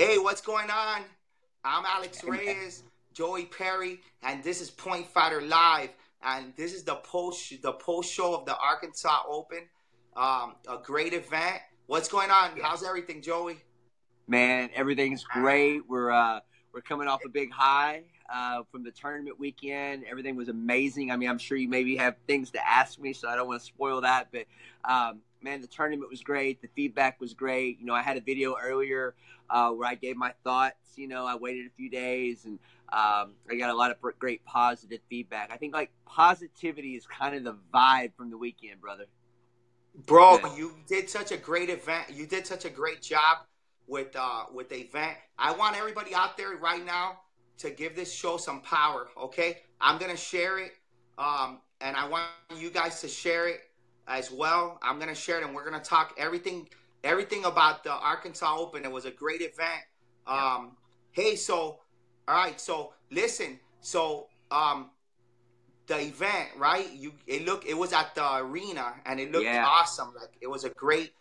Hey, what's going on? I'm Alex Hey, man. Reyes, Joey Perry, and this is Point Fighter Live. And this is the post show of the Arkansas Open. A great event. What's going on? Yeah. How's everything, Joey? Man, everything's great. We're coming off a big high from the tournament weekend. Everything was amazing. I mean, I'm sure you maybe have things to ask me, so I don't want to spoil that. But man, the tournament was great. The feedback was great. I had a video earlier where I gave my thoughts. I waited a few days and I got a lot of great positive feedback. I think like positivity is kind of the vibe from the weekend, brother. It's Bro, good. you did such a great event. You did such a great job with the event. I want everybody out there right now to give this show some power, okay? I'm gonna share it. And I want you guys to share it as well. I'm gonna share it and we're gonna talk everything about the Arkansas Open. It was a great event. Yeah. Hey, so all right, so listen, the event, right? It was at the arena and it looked Yeah. awesome. Like it was a great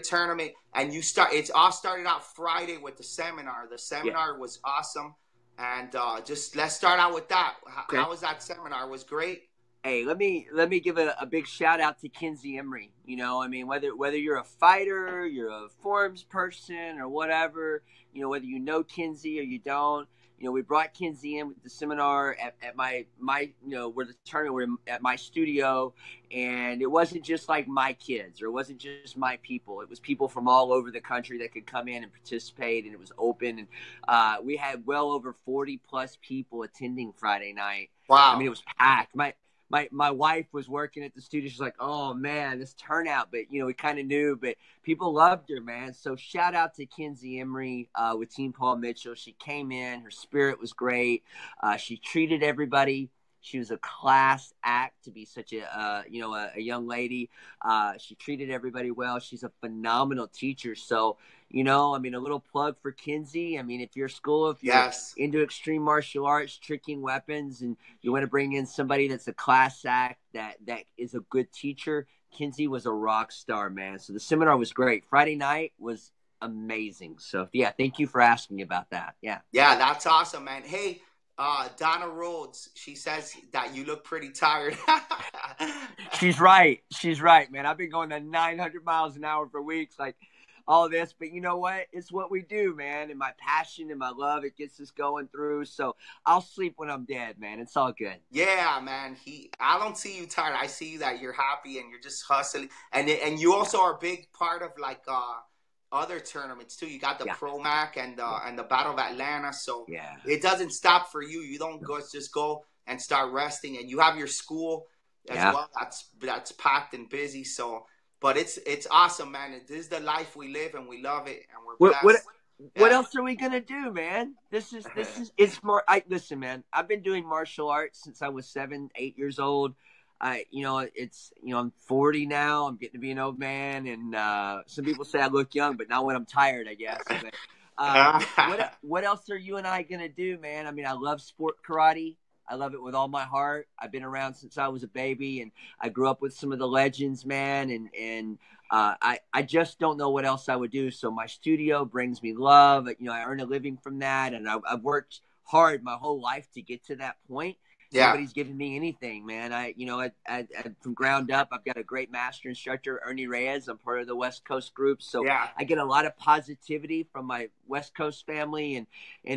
tournament. And it's all started out Friday with the seminar. The Yeah. seminar was awesome. And just let's start out with that. Okay. How was that seminar? It was great. Hey, let me give a big shout out to Kinsey Emery. I mean, whether you're a fighter, you're a forums person, or whatever, whether you know Kinsey or you don't, we brought Kinsey in with the seminar at my where the tournament were at my studio, and it wasn't just like my kids or it wasn't just my people. It was people from all over the country that could come in and participate, and it was open, and we had well over 40 plus people attending Friday night. I mean, Wow. it was packed. My wife was working at the studio. She's like, "Oh man, this turnout!" But we kind of knew, but people loved her, man. So shout out to Kinsey Emery with Team Paul Mitchell. She came in, her spirit was great. She treated everybody. She was a class act to be such a young lady. She treated everybody well. She's a phenomenal teacher. So I mean, a little plug for Kinsey. I mean, if you're Yes. into extreme martial arts, tricking weapons, and you want to bring in somebody that's a class act that is a good teacher, Kinsey was a rock star, man. So the seminar was great. Friday night was amazing. So yeah, thank you for asking about that. Yeah. Yeah, that's awesome, man. Hey, Donna Rhodes, she says that you look pretty tired. She's right. She's right, man. I've been going to 900 miles an hour for weeks, like all this. But you know what? It's what we do, man. And my passion and my love, it gets us going through. So I'll sleep when I'm dead, man. It's all good. Yeah, man. I don't see you tired. I see that you're happy and you're just hustling. And you Yeah. also are a big part of like other tournaments too. You got the Yeah. Pro Mac and the Battle of Atlanta. So Yeah. it doesn't stop for you. You don't No. just go and start resting. And you have your school as Yeah. well. That's packed and busy. So, but it's awesome, man. This is the life we live and we love it and we're What what blessed. what Yeah. else are we gonna do, man? This is it's more. I listen, man. I've been doing martial arts since I was 7, 8 years old. I'm 40 now. I'm getting to be an old man, and some people say I look young, but not when I'm tired, I guess. But what else are you and I gonna do, man? I mean, I love sport karate. I love it with all my heart. I've been around since I was a baby, and I grew up with some of the legends, man. And I just don't know what else I would do. So my studio brings me love. I earn a living from that, and I've worked hard my whole life to get to that point. Yeah. Nobody's given me anything, man. From ground up, I've got a great master instructor, Ernie Reyes. I'm part of the West Coast group, so Yeah. I get a lot of positivity from my West Coast family, and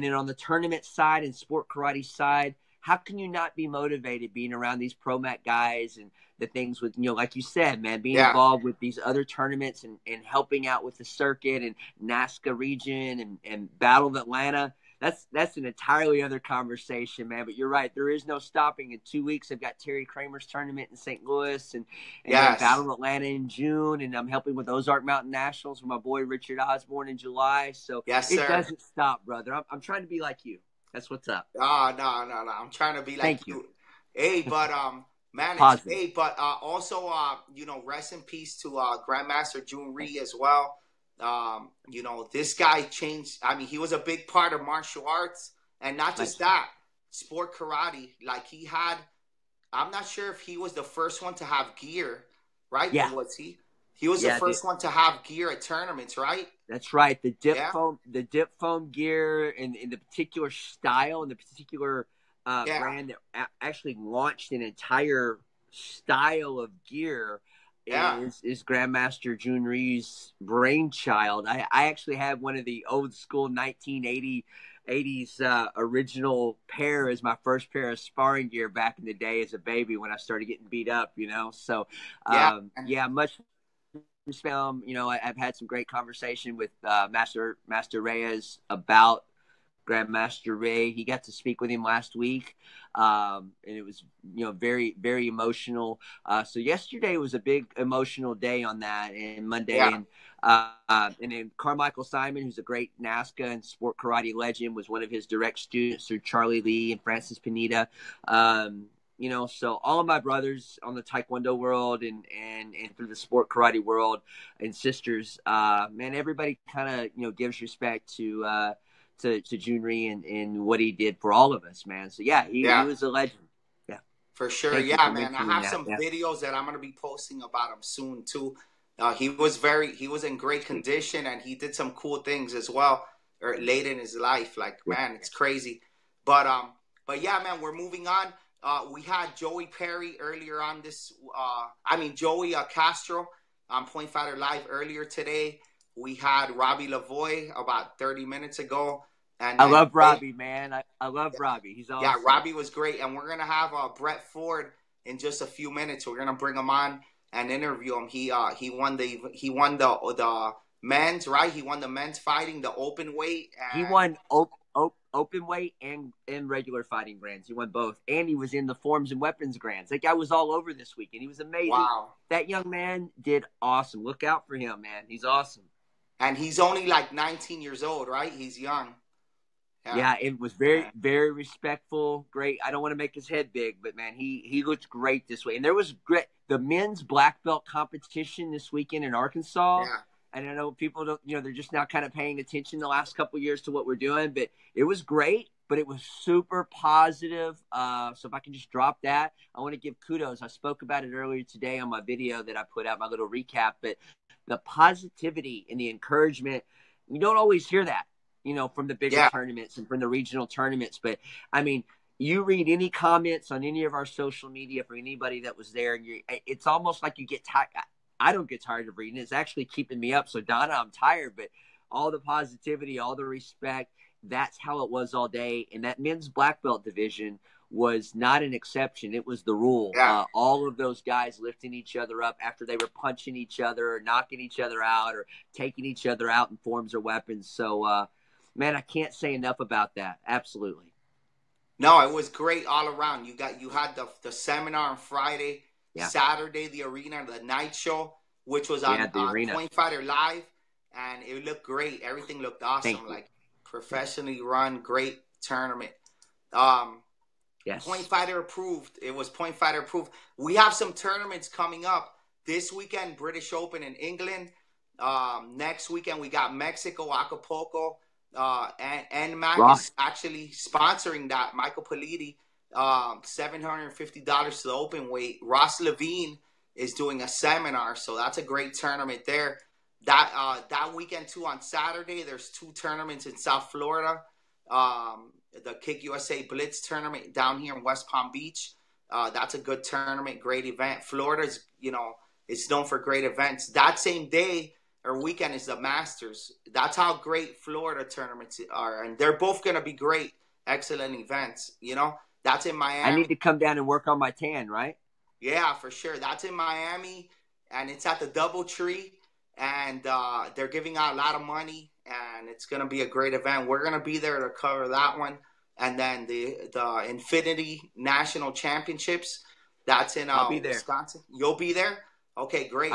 then on the tournament side and sport karate side, how can you not be motivated being around these pro mat guys and the things with, like you said, man, being Yeah. involved with these other tournaments and helping out with the circuit and NASCA region and Battle of Atlanta. That's an entirely other conversation, man. But you're right. There is no stopping. In 2 weeks, I've got Terry Kramer's tournament in St. Louis and then Yes. Battle of Atlanta in June. And I'm helping with Ozark Mountain Nationals with my boy Richard Osborne in July. So Yes, it sir. doesn't stop, brother. I'm trying to be like you. That's what's up. Oh, no. I'm trying to be like Thank you. you. Hey, but man, it's Positive. hey, but also rest in peace to Grandmaster June Ree as well. This guy changed. I mean, he was a big part of martial arts, and not just Legend. that, sport karate. Like he had, I'm not sure if he was the first one to have gear, right? Yeah. Was he? He was the Yeah, first one to have gear at tournaments, right? that's right. Yeah, The dip foam gear and the particular style and the particular yeah, brand that actually launched an entire style of gear yeah, is Grandmaster Jun Ree's brainchild. I actually had one of the old school 1980s original pair as my first pair of sparring gear back in the day as a baby when I started getting beat up, you know. So yeah. yeah, much film. You know, I've had some great conversation with Master Reyes about Grandmaster Ray. He got to speak with him last week, and it was very very emotional. So yesterday was a big emotional day on that, and Monday, Yeah. and then Carmichael Simon, who's a great NASCA and sport karate legend, was one of his direct students through Charlie Lee and Francis Pineda. So all of my brothers on the Taekwondo world and through the sport karate world and sisters, man, everybody kind of gives respect to Jun Ree and what he did for all of us, man. So yeah, he Yeah. was a legend. Yeah, For sure. thank you Yeah, for man. I mentioning have that. some Yeah, videos that I'm gonna be posting about him soon too. He was in great condition, and he did some cool things as well, or late in his life. Like, yeah. man, it's crazy. But yeah, man, we're moving on. We had Joey Perry earlier on this. Joey Castro on Point Fighter Live earlier today. We had Robbie Lavoie about 30 minutes ago, and I then love Robbie, man. I love Robbie. He's yeah, awesome. Robbie was great, and we're gonna have Brett Ford in just a few minutes. We're gonna bring him on and interview him. He won the men's, right. He won the men's fighting, the open weight, He and won open weight and regular fighting grands. He won both, and he was in the forms and weapons grands. That guy was all over this weekend. He was amazing. wow. That young man did awesome. Look out for him, man. He's awesome. And he's only like 19 years old, right? He's young. Yeah, Yeah, it was very, very respectful. Great. I don't want to make his head big, but man, he looked great this way. And there was great the men's black belt competition this weekend in Arkansas. yeah, And I know people don't, they're just now kind of paying attention the last couple of years to what we're doing, but it was great. But it was super positive. So if I can just drop that, I want to give kudos. I spoke about it earlier today on my video that I put out, my little recap. But the positivity and the encouragement, you don't always hear that, from the bigger yeah. tournaments and from the regional tournaments. But I mean, you read any comments on any of our social media for anybody that was there, and it's almost like you get tired. I don't get tired of reading it. It's actually keeping me up. So Donna, I'm tired, but all the positivity, all the respect, that's how it was all day. And that men's black belt division was not an exception. It was the rule. Yeah. All of those guys lifting each other up after they were punching each other or knocking each other out or taking each other out in forms or weapons. So, man, I can't say enough about that. Absolutely. No, it was great all around. You had the seminar on Friday, Yeah. Saturday the arena, the night show, which was on the arena. Point Fighter Live, and it looked great. Everything looked awesome, like professionally run, great tournament. Yes. Point Fighter approved. It was Point Fighter approved. We have some tournaments coming up this weekend. British Open in England. Next weekend we got Mexico, Acapulco. And Mac is actually sponsoring that. Michael Politi, $750 to the open weight. Ross Levine is doing a seminar, so that's a great tournament there. That weekend too, on Saturday, there's 2 tournaments in South Florida. The Kick USA Blitz tournament down here in West Palm Beach. That's a good tournament, great event. Florida's, it's known for great events. That same day or weekend is the Masters. That's how great Florida tournaments are, and they're both going to be great, excellent events. That's in Miami. I need to come down and work on my tan, right? Yeah, for sure. That's in Miami, and it's at the DoubleTree, and they're giving out a lot of money, and it's going to be a great event. We're going to be there to cover that one, and then the Infinity National Championships. That's in I'll be there. Wisconsin. You'll be there. Okay, great.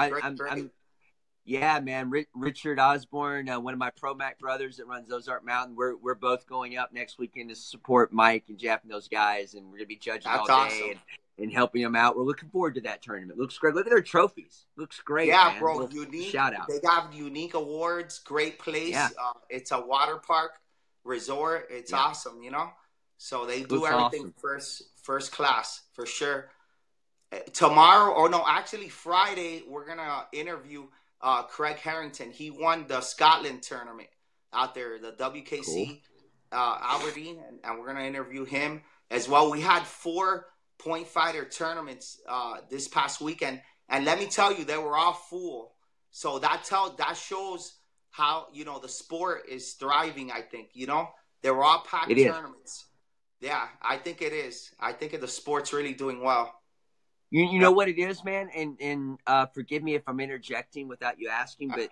Yeah, man. Richard Osborne, one of my Pro-Mac brothers that runs Ozark Mountain, we're both going up next weekend to support Mike and Jeff and those guys, and we're going to be judging all day and helping them out. We're looking forward to that tournament. Looks great. Look at their trophies. Looks great, yeah, man. Bro, unique. Shout out. They got unique awards, great place. Yeah. It's a water park resort. It's awesome, So they do everything awesome. first class, for sure. tomorrow, or no, actually Friday, we're gonna interview Craig Harrington. He won the Scotland tournament out there, the Cool. WKC Aberdeen, and we're gonna interview him as well. We had 4 point fighter tournaments this past weekend, and let me tell you, they were all full. So that shows how the sport is thriving. I think they were all It packed is. tournaments. Yeah, I think it is. I think the sport's really doing well. You Yeah. know what it is, man, and forgive me if I'm interjecting without you asking, but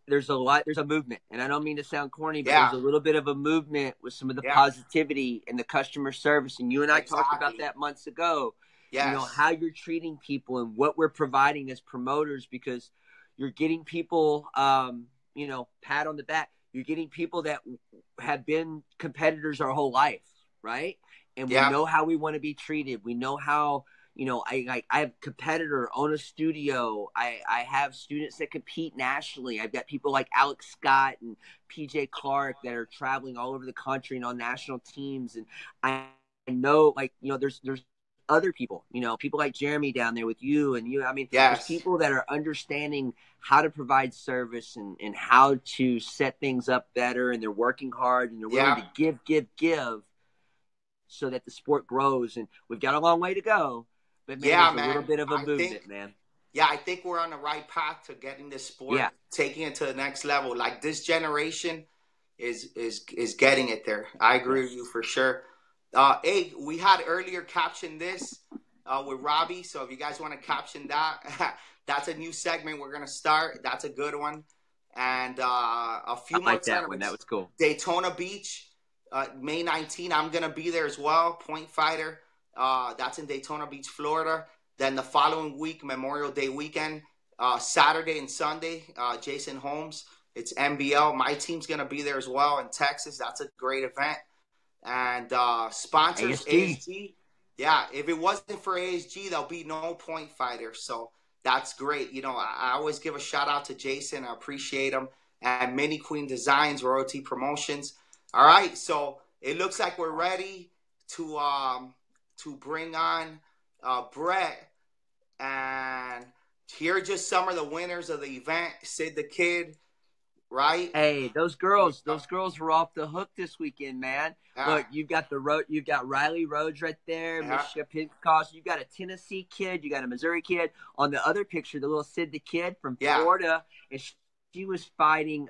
there's a movement, and I don't mean to sound corny, but there's a little bit of a movement with some of the positivity and the customer service, and you and I talked about that months ago. Yes. How you're treating people and what we're providing as promoters, because you're getting people, pat on the back. You're getting people that have been competitors our whole life, right? And we know how we want to be treated. We know how. I have a competitor, own a studio. I have students that compete nationally. I've got people like Alex Scott and PJ Clark that are traveling all over the country and on national teams. And I know, there's other people, people like Jeremy down there with you and you. I mean, there's people that are understanding how to provide service and how to set things up better. And they're working hard and they're willing to give so that the sport grows. And we've got a long way to go. But man, there's a little bit of a movement, man. Yeah, I think we're on the right path to getting this sport, taking it to the next level. Like this generation is getting it there. I agree with you for sure. Hey, we had earlier captioned this with Robbie, so if you guys want to caption that, that's a new segment we're gonna start. That's a good one, and a few more tournaments. That was cool. Daytona Beach, May 19. I'm gonna be there as well. Point fighter. That's in Daytona Beach, Florida. Then the following week, Memorial Day weekend, Saturday and Sunday, Jason Holmes. It's NBL. My team's going to be there as well in Texas. That's a great event. And sponsors, ASG. Yeah, if it wasn't for ASG, there'll be no point fighter. So that's great. I always give a shout out to Jason. I appreciate him. And Mini Queen Designs, Royalty Promotions. All right, so it looks like we're ready to bring on Brett, and here are just some of the winners of the event. Sid the Kid, right? Hey, those girls were off the hook this weekend, man. Look, you've got Riley Rhodes right there, Michelle Pincost. You got a Tennessee kid, you got a Missouri kid. On the other picture, the little Sid the Kid from Florida, and she was fighting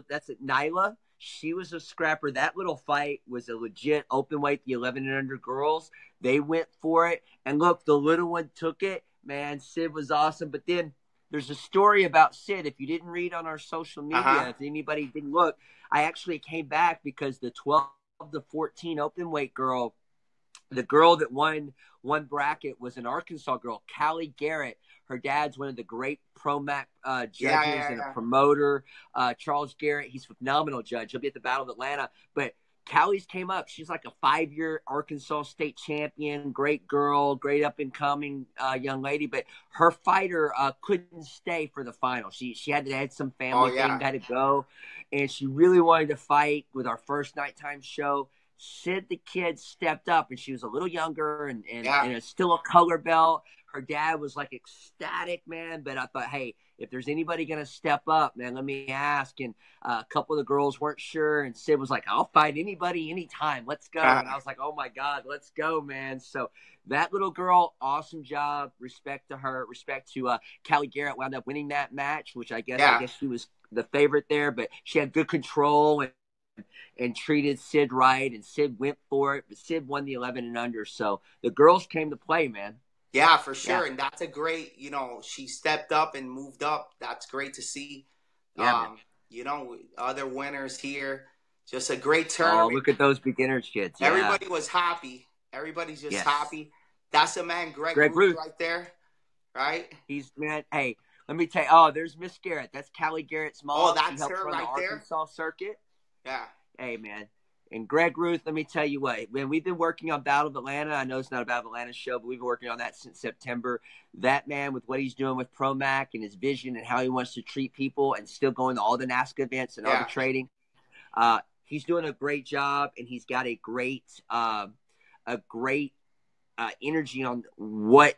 that's Nyla. She was a scrapper. That little fight was a legit open weight, the 11 and under girls. They went for it. And look, the little one took it. Man, Sid was awesome. But then there's a story about Sid. If you didn't read on our social media, if anybody didn't look, I actually came back because the 12 to 14 open weight girl, the girl that won one bracket was an Arkansas girl, Callie Garrett. Her dad's one of the great ProMac judges and a promoter. Charles Garrett, he's a phenomenal judge. He'll be at the Battle of Atlanta. But Callie's came up. She's like a 5-year Arkansas state champion, great girl, great up-and-coming young lady. But her fighter couldn't stay for the final. She had some family thing, had to go. And she really wanted to fight with our first nighttime show. Sid the Kid stepped up, and she was a little younger and it's still a color belt. Her dad was like ecstatic, man. But I thought, hey, if there's anybody going to step up, man, let me ask. And a couple of the girls weren't sure. And Sid was like, I'll fight anybody, anytime. Let's go. And I was like, oh, my God, let's go, man. So that little girl, awesome job. Respect to her. Respect to Callie Garrett, wound up winning that match, which I guess she was the favorite there. But she had good control and treated Sid right. And Sid went for it. But Sid won the 11 and under. So the girls came to play, man. Yeah, for sure. And that's a great, she stepped up and moved up. That's great to see. Other winners here. Just a great tournament. Oh, look at those beginners kids. Yeah. Everybody was happy. Everybody's just happy. That's a man, Greg Ruth right there. Right? He's, man, hey, let me tell you. Oh, there's Miss Garrett. That's Callie Garrett's mom. Oh, that's her right there? Arkansas circuit. Yeah. Hey, man. And Greg Ruth, let me tell you what, when we've been working on Battle of Atlanta, I know it's not a Battle of Atlanta show, but we've been working on that since September. That man, with what he's doing with ProMac and his vision and how he wants to treat people and still going to all the NASCA events and arbitrating, he's doing a great job, and he's got a great energy on what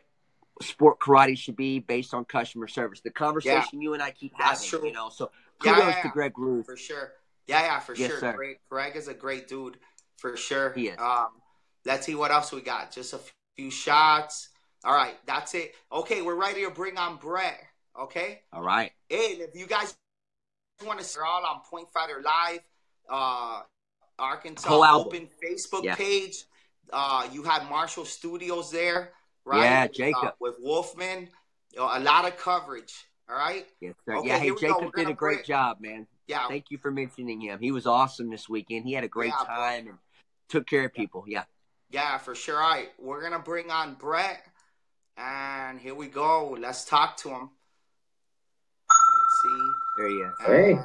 sport karate should be based on customer service. The conversation you and I keep that's having, true. you know. So kudos to Greg Ruth. For sure. Yeah, for yes, sure. Sir. Greg is a great dude, for sure. He is. Let's see what else we got. Just a few shots. All right, that's it. Okay, we're ready to bring on Brett. Okay. All right. Hey, if you guys want to see all on Point Fighter Live, Arkansas Open Facebook page. You had Marshall Studios there, right? Yeah, Jacob with Wolfman. A lot of coverage. All right. Yes, sir. Okay, yeah, hey, Jacob did a great job, man. Yeah. Thank you for mentioning him. He was awesome this weekend. He had a great time and took care of people. Yeah. Yeah, for sure. All right, we're gonna bring on Brett, and here we go. Let's talk to him. Let's see. There he is. Hey.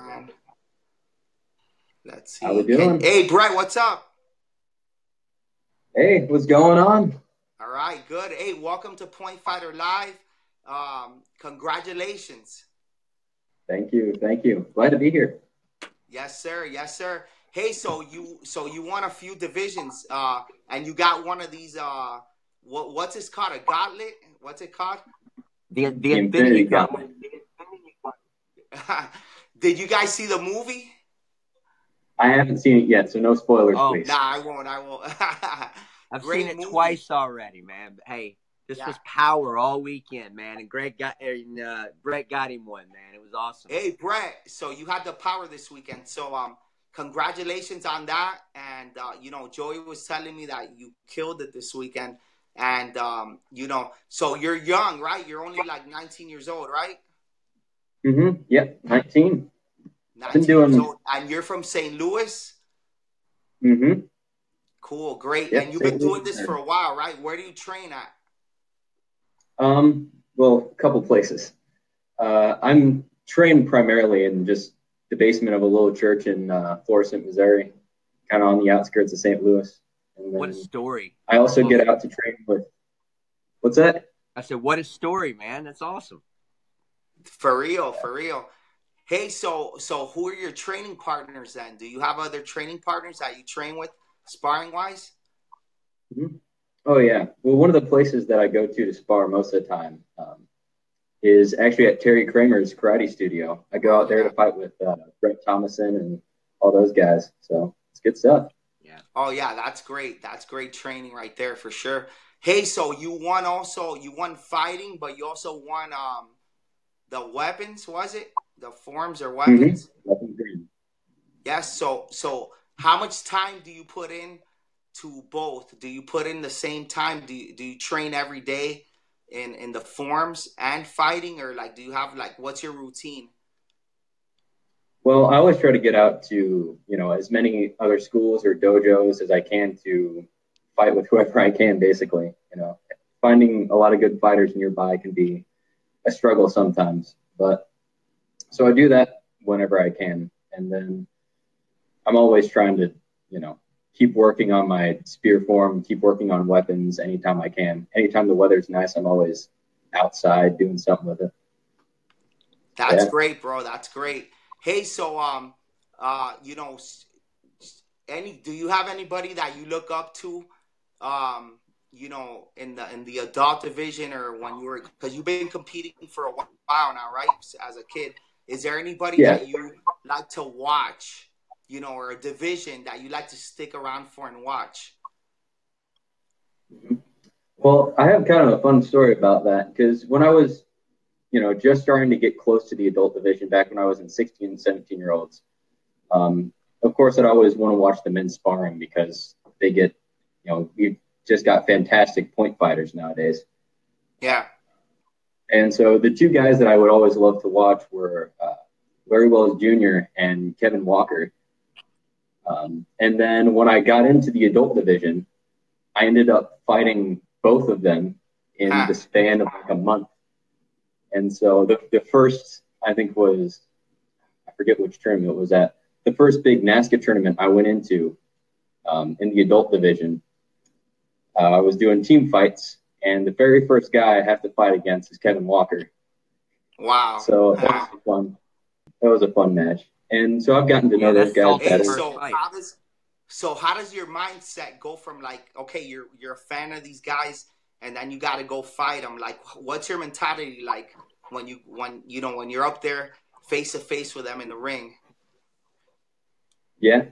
Let's see. How we doing? Hey, Brett, what's up? Hey, what's going on? All right, good. Hey, welcome to Point Fighter Live. Congratulations. Thank you. Glad to be here. Yes, sir. Hey, so you won a few divisions, and you got one of these. What's this called? A gauntlet? What's it called? The Infinity Gauntlet. Did you guys see the movie? I haven't seen it yet, so no spoilers, please. Nah, I won't. I've seen it twice already, man. But hey, this was power all weekend, man. And Brett got him one, man. It was awesome. Hey, Brett. So you had the power this weekend. So congratulations on that. And Joey was telling me that you killed it this weekend. And so you're young, right? You're only like 19 years old, right? Mm-hmm. Yep, 19. 19 years old. And you're from St. Louis? Mm-hmm. Cool, great. Yep, and you've been doing this for a while, right? Where do you train at? Well, a couple places. I'm trained primarily in just the basement of a little church in Florissant, Missouri, kind of on the outskirts of St. Louis. And what a story. I also get out to train with, what's that? I said, what a story, man. That's awesome. For real. Hey, so who are your training partners then? Do you have other training partners that you train with, sparring-wise? Mm-hmm. Oh, yeah. Well, one of the places that I go to spar most of the time is actually at Terry Kramer's karate studio. I go out there to fight with Brett Thomason and all those guys. So it's good stuff. Yeah. Oh, yeah, that's great. That's great training right there for sure. Hey, so you won fighting, but you also won the weapons, was it? The forms or weapons? Mm-hmm. Yes. So how much time do you put in to both? Do you put in the same time? Do you train every day in the forms and fighting, or do you have what's your routine? Well, I always try to get out to as many other schools or dojos as I can to fight with whoever I can. Basically, finding a lot of good fighters nearby can be a struggle sometimes, but so I do that whenever I can, and then I'm always trying to keep working on my spear form, keep working on weapons anytime I can. Anytime the weather's nice, I'm always outside doing something with it. That's great, bro. That's great. Hey, so do you have anybody that you look up to, in the adult division, or when because you've been competing for a while now, right? As a kid, is there anybody that you like to watch, or a division that you like to stick around for and watch? Well, I have kind of a fun story about that, because when I was, just starting to get close to the adult division back when I was in 16 and 17-year-olds, of course, I'd always want to watch the men sparring because they get, we've just got fantastic point fighters nowadays. Yeah. And so the two guys that I would always love to watch were Larry Wells Jr. and Kevin Walker. And then when I got into the adult division, I ended up fighting both of them in the span of a month. And so the first, I think, was, I forget which tournament it was at, the first big NASCA tournament I went into in the adult division. I was doing team fights, and the very first guy I have to fight against is Kevin Walker. Wow. So that was fun. That was a fun match. And so I've gotten to know those guys better. So So how does your mindset go from like, okay, you're a fan of these guys, and then you got to go fight them? Like, what's your mentality like when you're up there face to face with them in the ring? Yeah.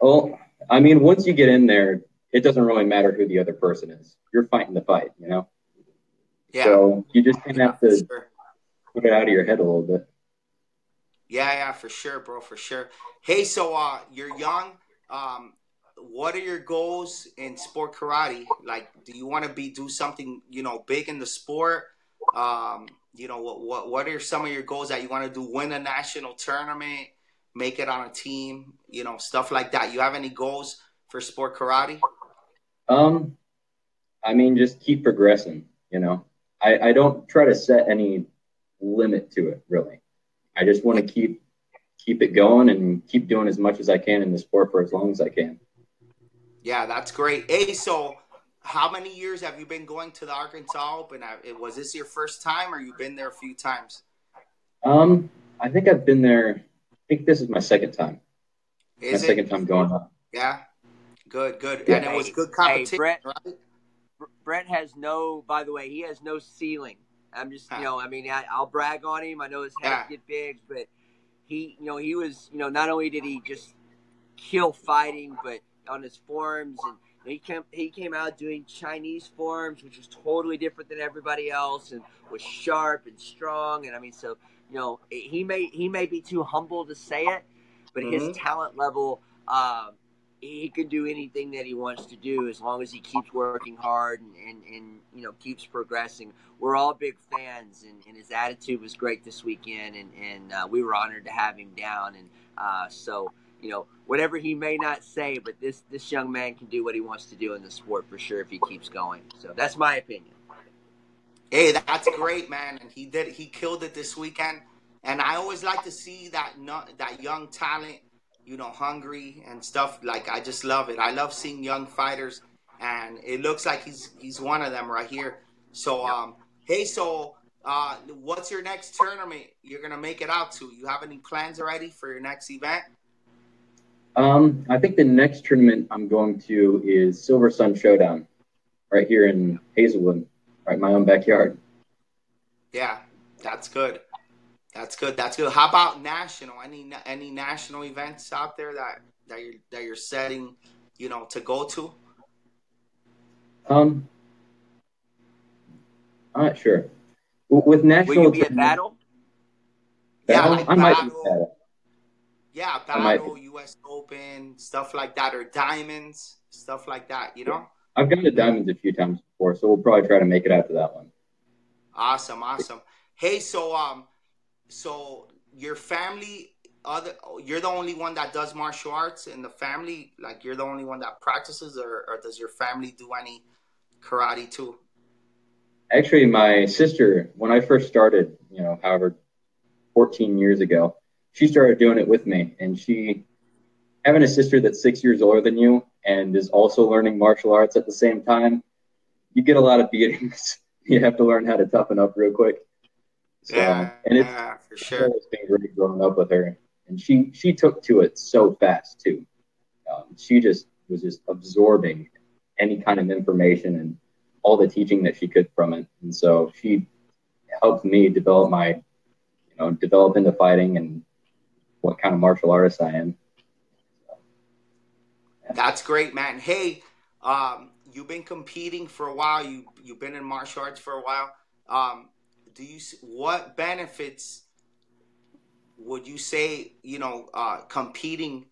Well, I mean, once you get in there, it doesn't really matter who the other person is. You're fighting the fight, you know? Yeah. So you just kind of have to sure. put it out of your head a little bit. Yeah, for sure, bro, for sure. Hey, so you're young. What are your goals in sport karate? Like, do you want to do something, big in the sport? What are some of your goals that you want to do? Win a national tournament, make it on a team, stuff like that. You have any goals for sport karate? I mean, just keep progressing, you know. I don't try to set any limit to it, really. I just want to keep it going and keep doing as much as I can in the sport for as long as I can. Yeah, that's great. Hey, so how many years have you been going to the Arkansas Open? Was this your first time, or you've been there a few times? I think I've been there. I think this is my second time. Second time going up. Yeah, good. Yeah. And it was good competition, Brett, right? Brett has by the way, he has no ceiling. I'm just, I'll brag on him. I know his head get big, but he was, not only did he just kill fighting, but on his forms, and he came out doing Chinese forms, which was totally different than everybody else, and was sharp and strong. And I mean, so he may be too humble to say it, but his talent level, he can do anything that he wants to do as long as he keeps working hard and keeps progressing. We're all big fans, and his attitude was great this weekend, and we were honored to have him down. And so whatever he may not say, but this young man can do what he wants to do in the sport for sure if he keeps going. So that's my opinion. Hey, that's great, man. And he killed it this weekend. And I always like to see that young talent, hungry and stuff. Like, I just love it. I love seeing young fighters, and it looks like he's one of them right here. So, hey, so what's your next tournament you're gonna make it out to? You have any plans already for your next event? I think the next tournament I'm going to is Silver Sun Showdown, right here in Hazelwood, right in my own backyard. Yeah, that's good. That's good. How about national? Any national events out there that you're setting, to go to? I'm not sure. With national, will you be at Battle? Yeah, like I might be Battle. Yeah, Battle, U.S. Open, stuff like that, or Diamonds, stuff like that. I've gone to Diamonds a few times before, so we'll probably try to make it out to that one. Awesome. Hey, so your family, you're the only one that does martial arts in the family? Like, you're the only one that practices, or does your family do any karate too? Actually, my sister, when I first started, 14 years ago, she started doing it with me. And having a sister that's 6 years older than you and is also learning martial arts at the same time, you get a lot of beatings. You have to learn how to toughen up real quick. So, and it's for sure. It's been great growing up with her, and she took to it so fast too. She was just absorbing any kind of information and all the teaching that she could from it, and so she helped me develop develop into fighting and what kind of martial artist I am. So, yeah. That's great, man. Hey, you've been competing for a while. You've been in martial arts for a while. What benefits would you say, competing,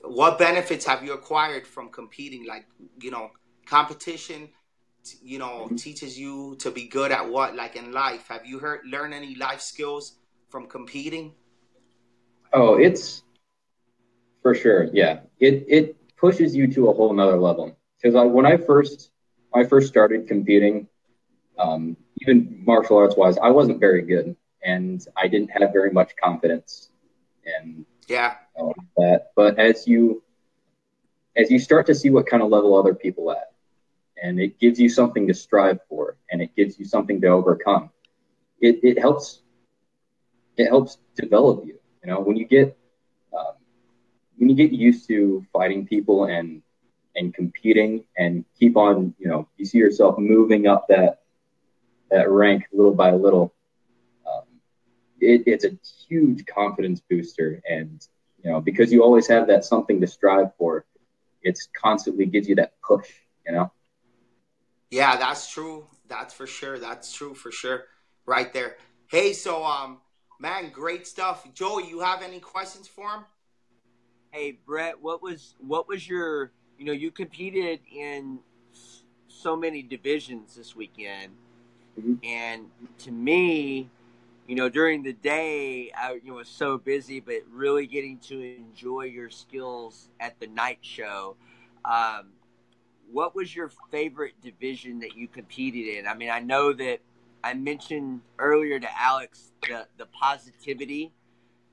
what benefits have you acquired from competing? Like, competition, teaches you to be good at what, like in life? Have you learned any life skills from competing? Oh, it's for sure. Yeah. It pushes you to a whole nother level. Because when I first started competing, even martial arts wise, I wasn't very good, and I didn't have very much confidence in that. But as you start to see what kind of level other people at, and it gives you something to strive for, and it gives you something to overcome, it helps develop you. When you get when you get used to fighting people and competing and keep on, you see yourself moving up that rank little by little. It's a huge confidence booster, and because you always have that something to strive for, it's constantly gives you that push. Yeah, that's true. That's for sure. That's true for sure. Right there. Hey, so man, great stuff. Joey, you have any questions for him? Hey, Brett, what was your, you competed in so many divisions this weekend, Mm-hmm. and to me, during the day, I was so busy, but really getting to enjoy your skills at the night show. Um, what was your favorite division that you competed in? I mean, I know that I mentioned earlier to Alex the positivity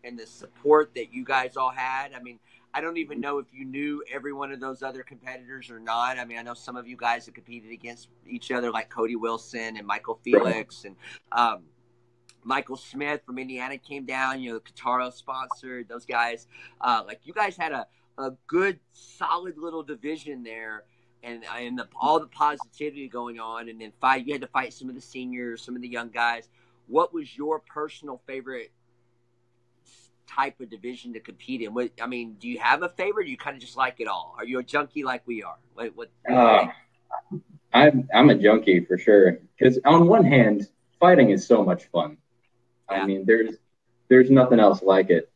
and the support that you guys all had. I mean, I don't even know if you knew every one of those other competitors or not. I mean, I know some of you guys that competed against each other, like Cody Wilson and Michael Felix and Michael Smith from Indiana came down. Kataro sponsored those guys. Like you guys had a good, solid little division there, and all the positivity going on. And then you had to fight some of the seniors, some of the young guys. What was your personal favorite type of division to compete in? Do you have a favorite? Or do you kind of just like it all? Are you a junkie like we are? What do you think? I'm a junkie for sure. Because on one hand, fighting is so much fun. Yeah. I mean, there's nothing else like it.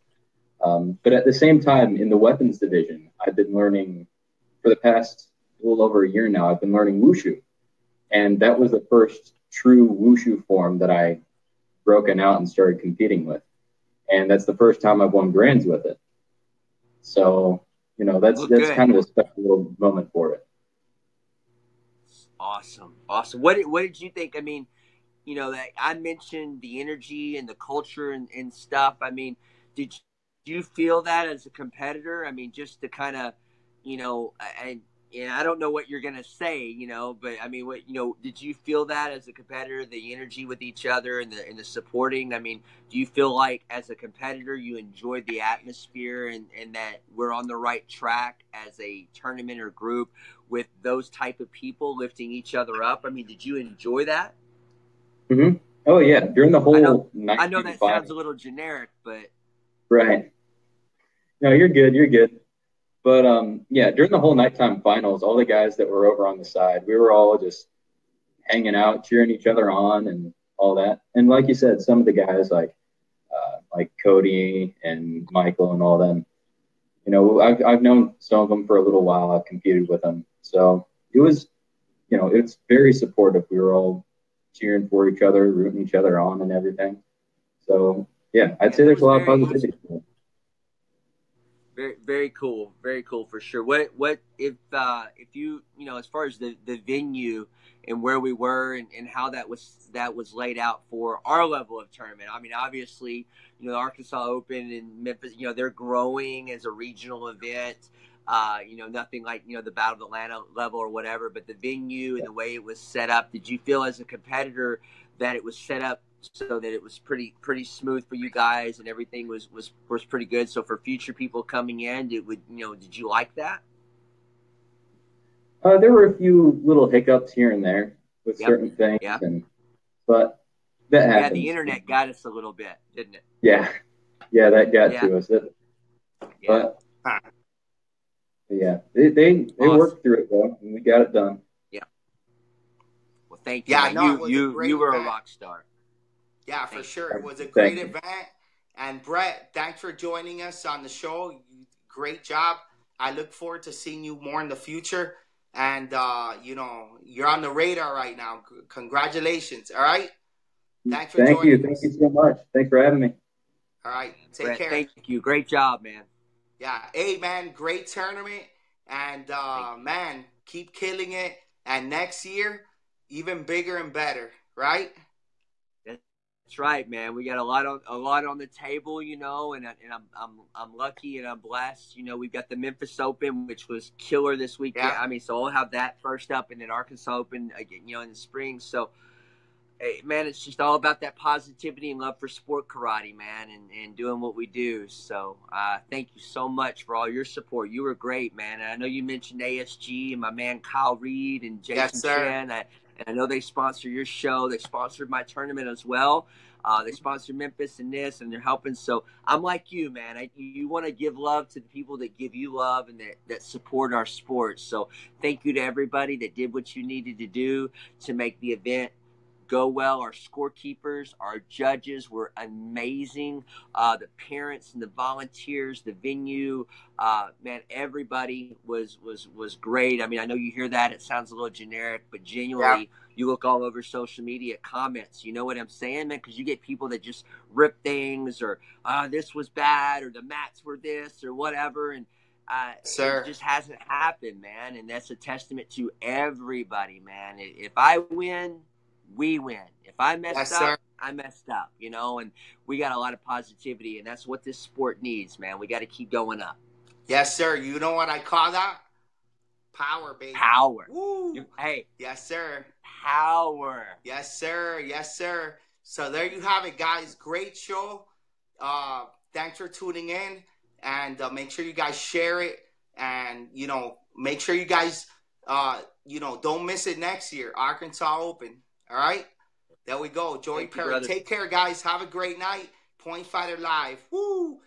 But at the same time, in the weapons division, I've been learning for the past little over a year now. I've been learning wushu, and that was the first true wushu form that I broken out and started competing with, and that's the first time I've won grands with it. So that's kind of a special little moment for it. Awesome. What did you think? I mean, that I mentioned the energy and the culture and stuff. I mean, did you feel that as a competitor? I mean, just to kind of, I don't know what you're gonna say, but I mean, did you feel that as a competitor, the energy with each other and the supporting? I mean, do you feel like as a competitor you enjoyed the atmosphere and that we're on the right track as a tournament or group with those type of people lifting each other up? I mean, did you enjoy that? Mm-hmm. Oh yeah, during the whole night. I know that sounds a little generic, but right. No, you're good. You're good. But yeah, during the whole nighttime finals, all the guys that were over on the side, we were all just hanging out, cheering each other on, and all that. And like you said, some of the guys like Cody and Michael and all them, I've known some of them for a little while. I've competed with them, so it was, it's very supportive. We were all cheering for each other, rooting each other on, and everything. So yeah, I'd say there's a lot of positivity. Very, very cool for sure. What if you as far as the venue and where we were and how that was laid out for our level of tournament? I mean, obviously, the Arkansas Open in Memphis, they're growing as a regional event. Nothing like the Battle of Atlanta level or whatever, but the venue and the way it was set up. Did you feel as a competitor that it was set up so that it was pretty smooth for you guys and everything was pretty good? So for future people coming in, did you like that? There were a few little hiccups here and there with certain things, but that happens. Yeah, the internet got us a little bit, didn't it? Yeah, that got to us. But yeah, they awesome. Worked through it though, and we got it done. Yeah. Well, thank you. Yeah, you were a rock star. Yeah, for sure. It was a great event. And Brett, thanks for joining us on the show. Great job. I look forward to seeing you more in the future. And, you're on the radar right now. Congratulations. All right? Thanks for joining us. Thank you so much. Thanks for having me. All right. Take Brett, care. Thank you. Great job, man. Yeah. Hey, man, great tournament. And, man, keep killing it. And next year, even bigger and better. Right? That's right, man. We got a lot on the table, and I'm lucky and I'm blessed. We've got the Memphis Open, which was killer this weekend. Yeah. I mean, so I'll have that first up, and then Arkansas Open again, in the spring. So Hey, man, it's just all about that positivity and love for sport karate, man, and doing what we do. So thank you so much for all your support. You were great, man. And I know you mentioned ASG and my man Kyle Reed and Yes, Jason sir. Chen. And I know they sponsor your show. They sponsored my tournament as well. They sponsor Memphis and this, and they're helping. So I'm like you, man. You want to give love to the people that give you love and that support our sports. So thank you to everybody that did what you needed to do to make the event go well. Our scorekeepers, our judges were amazing. The parents and the volunteers, the venue, man, everybody was great. I mean, I know you hear that; it sounds a little generic, but genuinely, Yeah. you look all over social media comments. You know what I'm saying, man? Because you get people that just rip things, or this was bad, or the mats were this, or whatever, and it Sir. just hasn't happened, man. And that's a testament to everybody, man. If I win, we win. If I messed Yes, up, sir. I messed up, and we got a lot of positivity, and that's what this sport needs, man. We got to keep going up. Yes, sir. You know what I call that? Power, baby. Power. Woo. Hey. Yes, sir. Power. Yes, sir. Yes, sir. So there you have it, guys. Great show. Thanks for tuning in, and make sure you guys share it, and make sure you guys don't miss it next year. Arkansas Open. All right. There we go. Joey Perry. Take care, guys. Have a great night. Point Fighter Live. Woo.